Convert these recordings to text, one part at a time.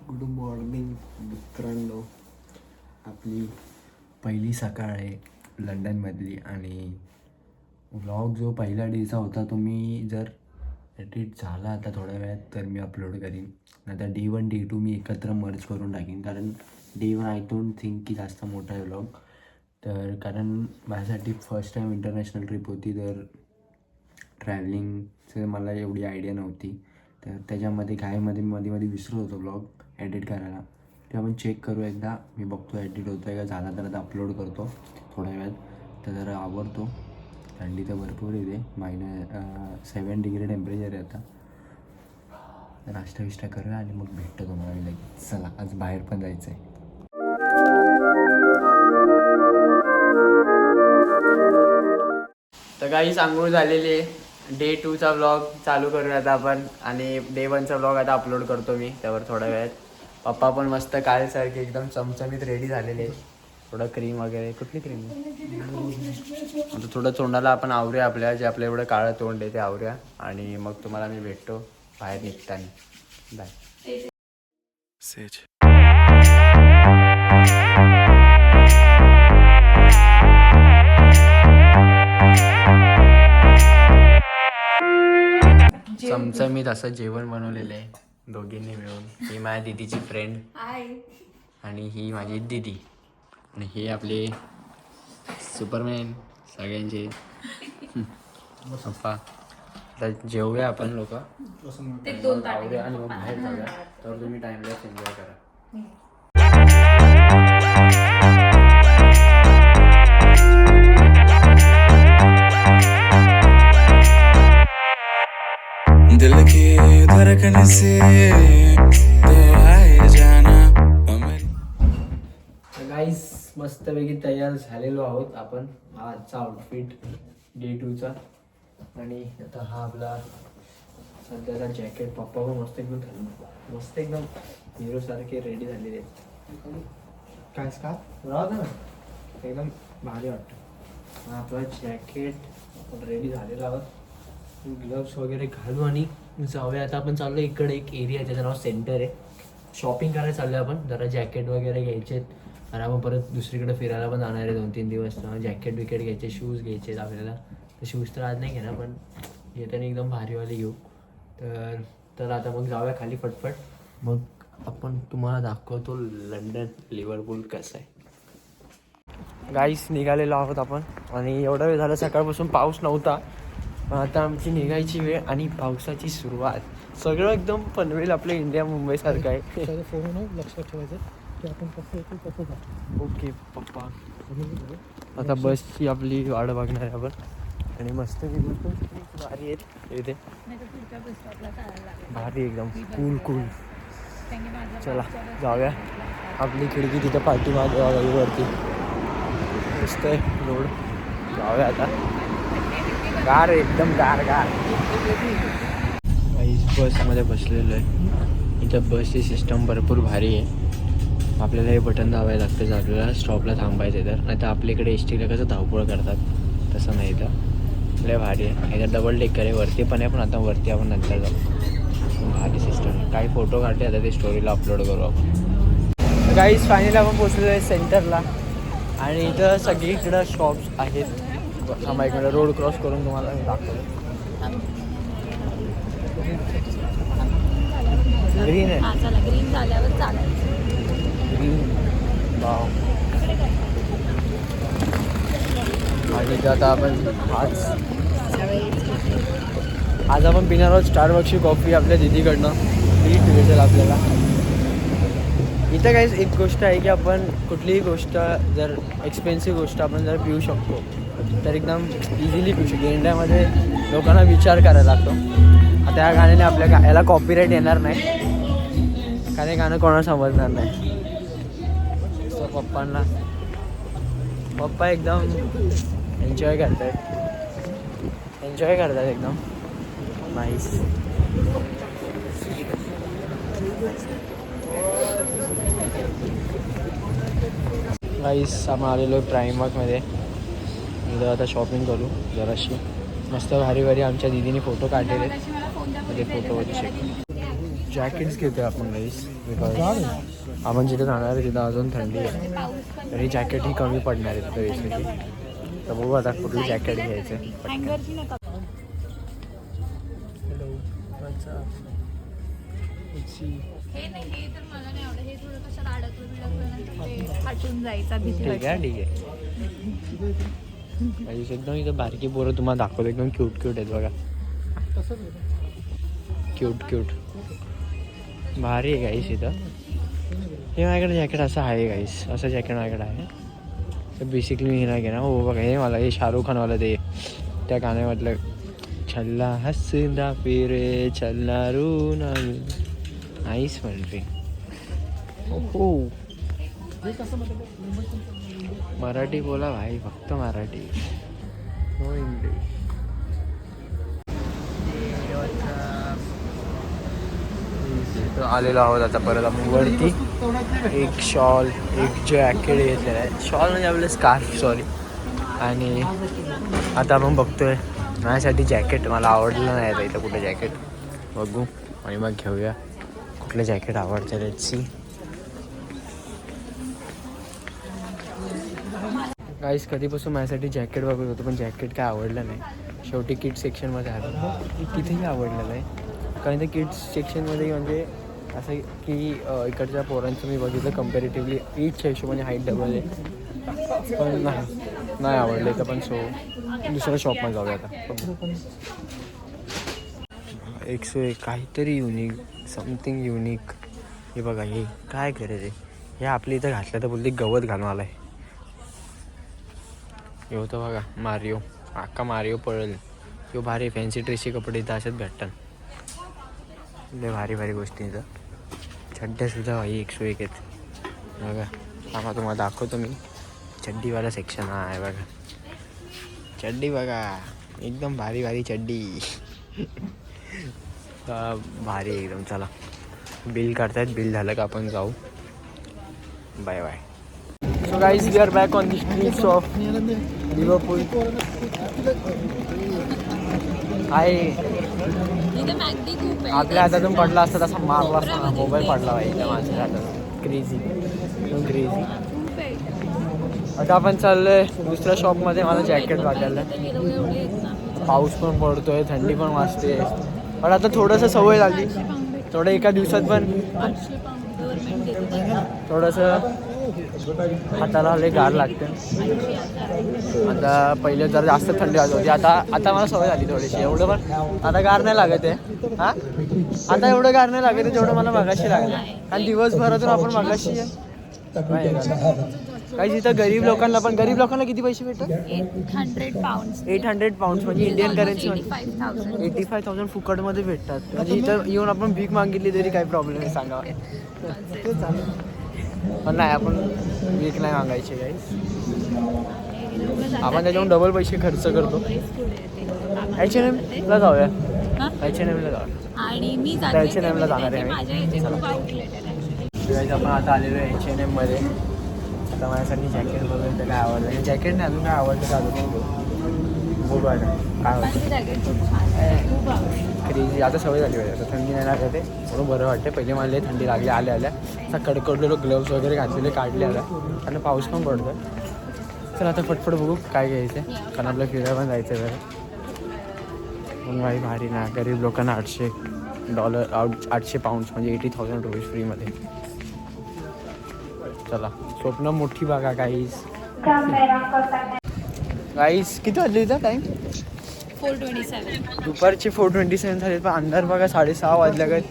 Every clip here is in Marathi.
गुड मॉर्निंग मित्रांनो. आपली पहिली सकाळ आहे लंडनमधली आणि व्लॉग जो पहिल्या डेचा होता तो मी जर एडिट झाला आता थोड्या वेळात तर मी अपलोड करीन. नंतर D1 D2 मी एकत्र मर्ज करून टाकीन कारण D1 आय डोंट थिंक की जास्त मोठा आहे व्लॉग. तर कारण माझ्यासाठी फर्स्ट टाईम इंटरनॅशनल ट्रिप होती तर ट्रॅव्हलिंगचं मला एवढी आयडिया नव्हती. तर त्याच्यामध्ये मध्ये मध्ये विसरत होतो व्लॉग एडिट करायला. ते आपण चेक करू एकदा. मी बघतो एडिट होतो आहे का, झाला तर आता अपलोड करतो थोड्या वेळात. तर जरा आवडतो. थंडी तर भरपूर येते. -7 डिग्री टेम्परेचर आहे आता. नाश्ता विष्टा करूया आणि मग भेटतो तुम्हाला मी लगेच. चला आज बाहेर पण जायचं आहे. तर काही आंघोळ झालेली आहे. डे 2चा व्लॉग चालू करूया आता आपण आणि डे 1चा व्लॉग आता अपलोड करतो मी त्यावर थोड्या वेळात. पप्पा पण मस्त कालसारखे एकदम चमचमीत रेडी झालेले. थोडं क्रीम वगैरे. कुठली क्रीम आता थोडं तोंडाला आपण आवरूया आपल्या जे आपलं एवढं काळं तोंड आहे ते आवरूया आणि मग तुम्हाला मी भेटतो बाहेर निघताना. बाय. चमचमीत असं जेवण बनवलेलं आहे दोघींनी मिळून. ही माझ्या दीदीची फ्रेंड आणि ही माझी दीदी आणि हे आपले सुपरमॅन सगळ्यांचे पप्पा. आता जेवूया आपण लोक आवरूया आणि मग बाहेर जाऊया. तर तुम्ही टाइमलेस एन्जॉय करा. दिल की धड़कन से तो आए जाना. गाईस मस्तपैकी तयार झालेलो आहोत आपण. आजचा आउटफिट डे 2चा आणि आता हा आपला सध्याचा जॅकेट. पप्पा पण मस्त एकदम थंड मस्त एकदम हिरो सारखे रेडी झालेले आहेत. काय का राहत ना एकदम भारी वाटतं. आपला जॅकेट रेडी झालेला आहोत. ग्लव्स वगैरे घालू आणि जाऊया. आता आपण चाललो इकडे एक एरिया ज्याचं नाव सेंटर आहे. शॉपिंग करायला चाललो आहे आपण. जरा जॅकेट वगैरे घ्यायचे आणि आपण परत दुसरीकडे फिरायला पण जाणार आहे 2-3 दिवस. जॅकेट विकेट घ्यायचे, शूज घ्यायचे आपल्याला. तर शूज तर आज नाही घेणार पण येताना एकदम भारीवाले घेऊ. तर आता मग जाऊया खाली फटफट. मग आपण तुम्हाला दाखवतो लंडन लिव्हरपूल कसं आहे. गाईस निघालेलो आहोत आपण आणि एवढा वेळ झाला. सकाळपासून पाऊस नव्हता पण आता आमची निघायची वेळ आणि पावसाची सुरुवात. सगळं एकदम पनवेल आपल्या इंडिया मुंबईसारखं आहे. लक्षात ठेवायचं की आपण कसं येतो कसं जातो. ओके पप्पा. आता बसची आपली वाट बघणार आहे आपण आणि मस्त भारी आहेत इथे. भारी एकदम कूल. चला जाऊया. आपली खिडकी तिथं पाठीमागे वरती मस्त आहे रोड. जाऊया आता. गार एकदम गार. बसमध्ये बसलेलो आहे. इथं बसची सिस्टम भरपूर भारी आहे. आपल्याला हे बटन दाबायला लागतं आपल्याला स्टॉपला थांबायचं तर. नाही तर आपल्याकडे एस टीला कसं धावपळ करतात तसं नाही. इथं लय भारी आहे. इथं डबल डेकर आहे. वरती पण आहे पण आता वरती आपण नंतर जाऊ. भारी सिस्टम आहे. काही फोटो काढले आता ते स्टोरीला अपलोड करू आपण. गाईज फायनली आपण पोचलेलो आहे सेंटरला आणि इथं सगळीकडं शॉप्स आहेत. थांबा इकडे रोड क्रॉस करून तुम्हाला दाखवलं. ग्रीन आहे. ग्रीन झाल्यावर चालायचं. Green wow. आणि आता आपण आज आपण पिणार आहोत स्टारबक्सची कॉफी आपल्या दीदीकडनं. ती भेटेल आपल्याला इथं. काहीच एक गोष्ट आहे की आपण कुठलीही गोष्ट जर एक्सपेन्सिव्ह गोष्ट आपण जर पिऊ शकतो तर एकदम इझिली पिऊ शकतो. इंडियामध्ये लोकांना विचार करायला लागतो. आता या गाण्याने आपल्या याला कॉपीराईट येणार नाही कारण हे गाणं कोणाला समजणार नाही. सो पप्पा एकदम एन्जॉय करतात एकदम नाईस. गाईस आपण आलेलो प्राईममार्कमध्ये. इथं आता शॉपिंग करू जराशी. मस्त भारी आमच्या दीदीने फोटो काढलेले. फोटो चेक जॅकेट्स घेतोय आपण गाईस बिकॉज आपण जिथे जाणार आहे तिथं अजून थंडी आहे तरी जॅकेट ही कमी पडणार आहे तिथं बेसिकली. तर बघू आता कुठली जॅकेट घ्यायचं. हे नाही, हे तर मला नाही आवडत. हे थोडं कशाला अडकलं फाटून जायचा भीती ठीक आहे ठीक आहे. एकदम इथं बारकी पोरं तुम्हाला दाखवतो एकदम क्यूट क्यूट आहेत बघा. क्यूट क्यूट भारी आहे गाईस इथं. हे माझ्याकडे जॅकेट असं आहे गाईस, असं जॅकेट माझ्याकडे आहे. तर बेसिकली मी नाही घेणार. हो बघा हे मला हे शाहरुख खानवालं ते त्या गाण्यामधलं छल्ला हसदा फिरे छल्ला रू नाईस म्हणते. हो मराठी बोला भाई, फक्त मराठी, हो इंग्लिश. आलेलो आहोत आता परत आपण वरती. एक शॉल एक जॅकेट घेतलेलं आहे. शॉल म्हणजे आपलं स्कार्फ सॉरी. आणि आता आपण बघतोय माझ्यासाठी जॅकेट. मला आवडलं नाही आता इथं कुठं जॅकेट. बघू आणि मग घेऊया कुठलं जॅकेट आवडतं. Let's see. गाईस कधीपासून माझ्यासाठी जॅकेट बघत होतो पण जॅकेट काय आवडलं नाही. शेवटी किड्स सेक्शनमध्ये आलं. तिथेही आवडलेलं आहे कारण ते किड्स सेक्शनमध्ये म्हणजे असं की इकडच्या पोरांचं मी बघितलं कम्पॅरेटिव्हली एजच्या हिशोबाने हाईट डबल आहे. पण नाही आवडलं तर पण सो दुसऱ्या शॉपमध्ये जाऊया आता. 101 काहीतरी युनिक, समथिंग युनिक. हे बघा हे काय करायचं हे आपल्या इथं घातलं तर बोलते गवत घालून आलं आहे. हे होतं बघा मारिओ, अख्खा मारिओ पळेल. किंवा भारी फॅन्सी ड्रेसचे कपडे इथं अशाच भेटतात. लय भारी भारी गोष्टी इथं. चड्ड्यासुद्धा भाई 101 आहेत बघा. आम्हा तुम्हाला दाखवतो मी चड्डीवाला सेक्शन. हा आहे बघा चड्डी बघा एकदम भारी भारी चड्डी. भारी एकदम. चला बिल काढतायत, बिल झालं का आपण जाऊ. Bye bye. So guys we are back on the streets of Liverpool. आहे आपल्या हातातून पडला असता तसा मारला असता. मोबाईल पडला पाहिजे माझ्या हातात. Crazy crazy. आता आपण चाललोय दुसऱ्या शॉपमध्ये. मला जॅकेट वाटायला. पाऊस पण पडतोय, थंडी पण वाजते. पण आता थोडंसं सवय झाली. थोडं एका दिवसात पण थोडंसं हाताला लय गार लागते. आता पहिले जर जास्त थंडी वाजत होती. आता मला सवय झाली थोडीशी. एवढं पण आता गार नाही लागत आहे. हां आता एवढं गार नाही लागत आहे जेवढं मला मगाशी लागलं. कारण दिवसभरातून आपण मगाशी काही तिथं गरीब लोकांना पण. गरीब लोकांना किती पैसे भेटतात? 800 पाऊंड म्हणजे इंडियन करन्सी 85,000 फुकटमध्ये भेटतात. म्हणजे इथं येऊन आपण भीक मागितली तरी काही प्रॉब्लेम नाही सांगा. पण नाही आपण भीक नाही मागायची काही. आपण त्याच्याहून डबल पैसे खर्च करतो. H&Mला जाऊया. H&Mला जाऊया आणि मी H&Mला जाणार आहे आम्ही. आपण आता आलेलो आहे H&Mमध्ये. आता माझ्यासाठी जॅकेट बघून तर काय आवडलं. हे जॅकेट नाही अजून काय आवडलं का अजून बघू आता काय आवडतं. क्रेझी. आता सवय झाली पाहिजे. आता थंडी नाही लागत आहे म्हणून बरं वाटतं. पहिले मला थंडी लागली आल्या असा कडकडलेलो ग्लव्स वगैरे घातलेले काढले आला. आणि पाऊस पण पडतो. चला आता फटफट बघू काय घ्यायचं आहे कारण आपल्याला फिरायला पण जायचं आहे. मग भाई भारी ना. गरीब लोकांना $800 800 पाऊंड म्हणजे 80,000 रुपीज फ्रीमध्ये. चला स्वप्न मोठी बघा गाईस. गाईस किती वाजले इथं टाईम? 4:27. दुपारचे 4:27 झाले. पण अंधार बघा 6:30 वाजल्या काय.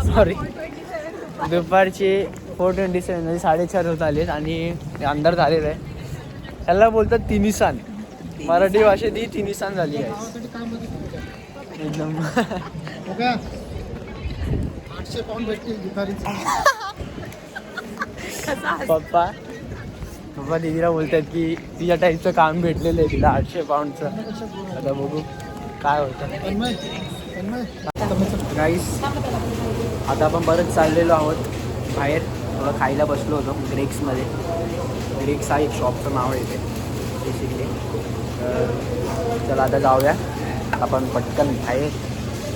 सॉरी दुपारचे 4:27 म्हणजे 4:30 होत आलेत आणि अंधार झालेलं आहे. त्याला बोलतात तिनिसान. मराठी भाषेत ही तिनिसान झाली आहे एकदम. 800 पाऊंड भेटतील दुपारीचे. पप्पा दीदीला बोलतात की तिच्या टाईपचं काम भेटलेलं आहे तिला 800 पाऊंडचं. आता बघू काय होतं. गाईस आता आपण परत चाललेलो आहोत बाहेर. थोडं खायला बसलो होतो ग्रेक्समध्ये. ग्रेक्स हा एक शॉपचं नाव आहे ते बेसिकली. तर चला आता जाऊया आपण पटकन बाहेर.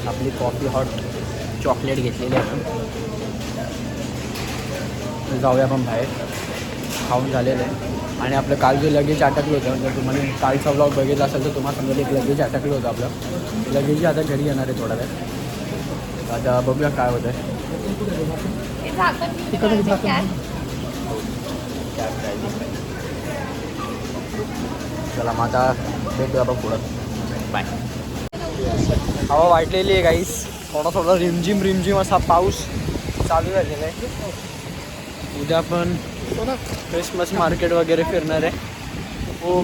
आपली कॉफी हॉट चॉकलेट घेतलेली आपण. तर जाऊया आपण बाहेर. खाऊन झालेलं आहे. आणि आपलं काल जे लगेज अटकलं होतं, जर तुम्हाला कालचा व्लॉग बघितला असेल तर तुम्हाला समजेल एक लगेज अटकलं होतं आपलं. लगेज आता घरी येणार आहे थोडा वेळ. आता बघूया काय होतं आहे. चला मग आता भेटूया आपण पुढं. बाय. हवा वाटलेली आहे गाईस. थोडा रिमझिम असा पाऊस चालू झालेला आहे. उद्या आपण क्रिसमस मार्केट वगैरे फिरणार आहे. हो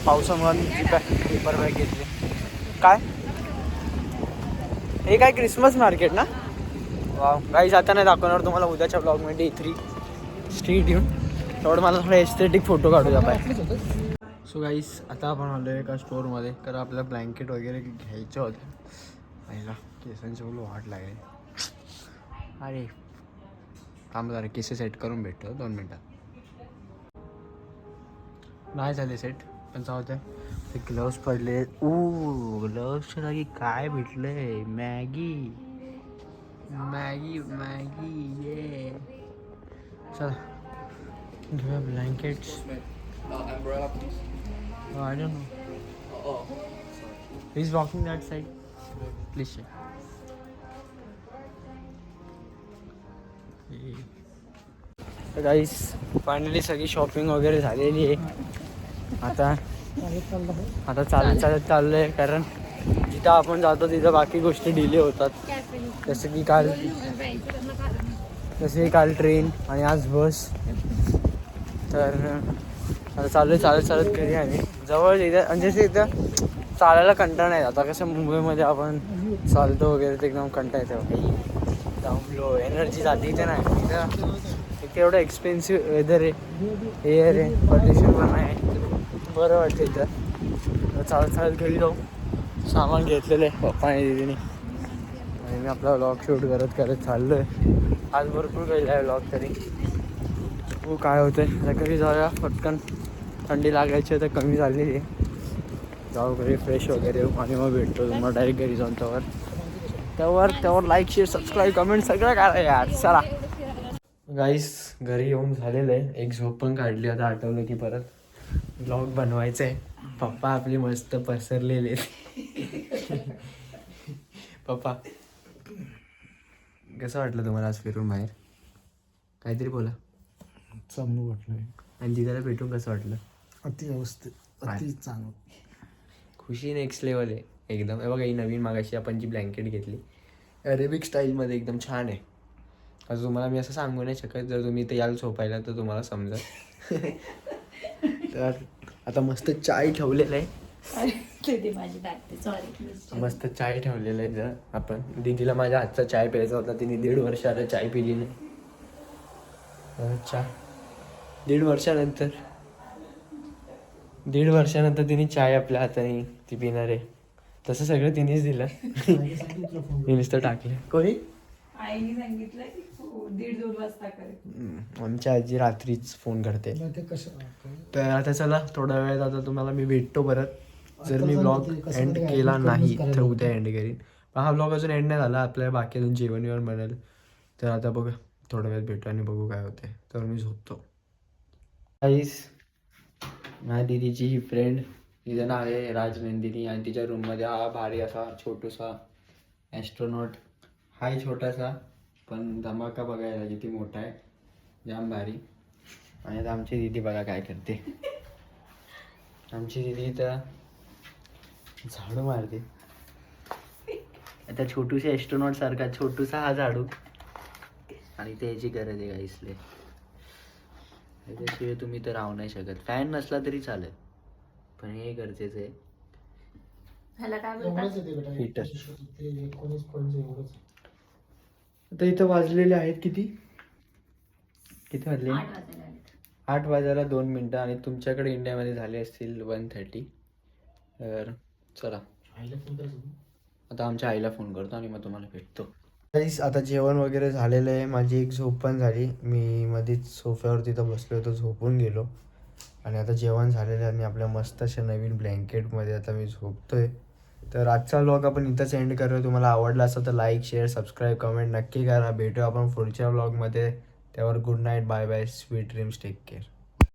पावसामुळे पेपर बॅग घेतली. काय हे काय क्रिसमस मार्केट ना. वा गाईस आता नाही दाखवणार तुम्हाला उद्याच्या ब्लॉगमध्ये. 3 स्ट्रीट येऊन तेवढं मला थोडं एस्थेटिक फोटो काढूया पाहिजे. सो गाईस आता आपण आलो आहे एका स्टोअरमध्ये. कारण आपल्या ब्लँकेट वगैरे घ्यायचं होतं. पहिला केसांची बोलू वाट लागेल. अरे थांब जरा केस सेट करून भेटतो 2 मिनटात. नाही झाले सेट पण चालतं. ते ग्लव्स पडले. ग्लव्सच्या जागी काय भेटलंय. मॅगी ये. चला घेऊया blankets. I don't know. He's walking that side. Please check. तर गाईस फायनली सगळी शॉपिंग वगैरे झालेली आहे. आता चालत चाललंय. कारण जिथं आपण जातो तिथं बाकी गोष्टी डिले होतात. जसं की काल ट्रेन आणि आज बस. तर आता चालत घरी आहे. जवळ इथं म्हणजे इथं चालायला कंटाळा नाही. आता कसं मुंबईमध्ये आपण चालतो वगैरे ते एकदम कंटाळा येतो. दमलो एनर्जी जाते. इथे नाही. इथे एवढं एक्सपेन्सिव्ह वेदर आहे. एअर आहे. पोल्युशन पण आहे. बरं वाटतं इथं. चालत घरी जाऊ. सामान घेतलेलं आहे पप्पा आणि दीदीने. आणि मी आपला व्लॉग शूट करत चाललो आहे. आज भरपूर गेला आहे व्लॉग तरी. काय होतं आहे घरी जाऊया पटकन. थंडी लागायची तर कमी झालेली आहे. जाऊ घरी फ्रेश वगैरे आणि मग भेटतो तुम्हाला डायरेक्ट घरी जाऊन. त्यावर लाईक शेअर सबस्क्राईब कमेंट सगळं करा यार. चला गाईस घरी येऊन झालेलं आहे. एक झोप पण काढली. आता आठवलं की परत ब्लॉग बनवायचं आहे. पप्पा आपली मस्त पसरलेले. पप्पा कसं वाटलं तुम्हाला आज फिरून बाहेर. काहीतरी बोला. चांगलं वाटलं. आणि दिदाला भेटून कसं वाटलं. अति व्यवस्थित अति चांगलं. खुशी नेक्स्ट लेवल आहे एकदम. हे बघा ही नवीन मागाशी आपण जी ब्लँकेट घेतली अरेबिक स्टाईलमध्ये एकदम छान आहे. आज तुम्हाला मी असं सांगू नाही शकत. जर तुम्ही इथे याल झोपायला तर तुम्हाला समजेल. तर आता मस्त चाय ठेवलेलं आहे. मस्त चाय ठेवलेलं आहे. जर आपण दीदीला माझ्या हातचा चाय प्यायचा होता. तिने 1.5 वर्ष आला चाय पिली नाही. चहा 1.5 वर्षानंतर तिने चाय आपल्या हाताने ती पिणार आहे. तसं सगळं तिनेच दिलं. मी नुसतं टाकलं. कोणी आईने सांगितलं 1:30-2 वाजता करे. आमच्या आजी रात्रीच फोन करते. तर आता चला थोड्या वेळात आता तुम्हाला मी भेटतो परत. जर मी ब्लॉग एंड केला नाही तर उद्या एंड करीन. पण हा ब्लॉग अजून एंड नाही झाला. आपल्या बाकी अजून जेवण बनेल. तर आता बघा थोड्या वेळात भेटू आणि बघू काय होते. तर मी झोपतो. गाईस माझ्या दीदीची ही फ्रेंड तिचं नाव आहे राजनंदिनी. आणि तिच्या रूममध्ये हा भारी असा छोटूसा ॲस्ट्रोनॉट. हाय छोटासा पण धमाका बघायला किती मोठा आहे. जाम भारी. आणि आता आमची दीदी बघा काय करते. आमची दीदी तर झाडू मारते. आता छोटूशा ॲस्ट्रोनॉट सारखा छोटूसा हा झाडू. आणि त्याची गरज आहे गाईसले. त्याच्याशिवाय तुम्ही तर राहू नाही शकत. फॅन नसला तरी चालेल पण हे गरजेचं आहे. ह्याला काय बोलतात. हीटर. आता इथं वाजलेले आहेत किती वाजले. 8 वाजायला 2 मिनटं. आणि तुमच्याकडे इंडियामध्ये झाले असतील 1:30. तर चला आता आमच्या आईला फोन करतो आणि मग तुम्हाला भेटतो. आता जेवण वगैरे झालेलं आहे. माझी एक झोप पण झाली. मी मध्येच सोफ्यावर तिथं बसलो होतो झोपून गेलो. आणि आता जेवण झालेलं आहे आणि आपल्या मस्त अशा नवीन ब्लँकेटमध्ये आता मी झोपतोय. तर आजचा व्लॉग आपण इथंच एंड करूया. तुम्हाला आवडला असेल तर लाईक शेअर सबस्क्राईब कमेंट नक्की करा. भेटूया आपण पुढच्या व्लॉगमध्ये. त्यावर good night bye bye sweet dreams take care.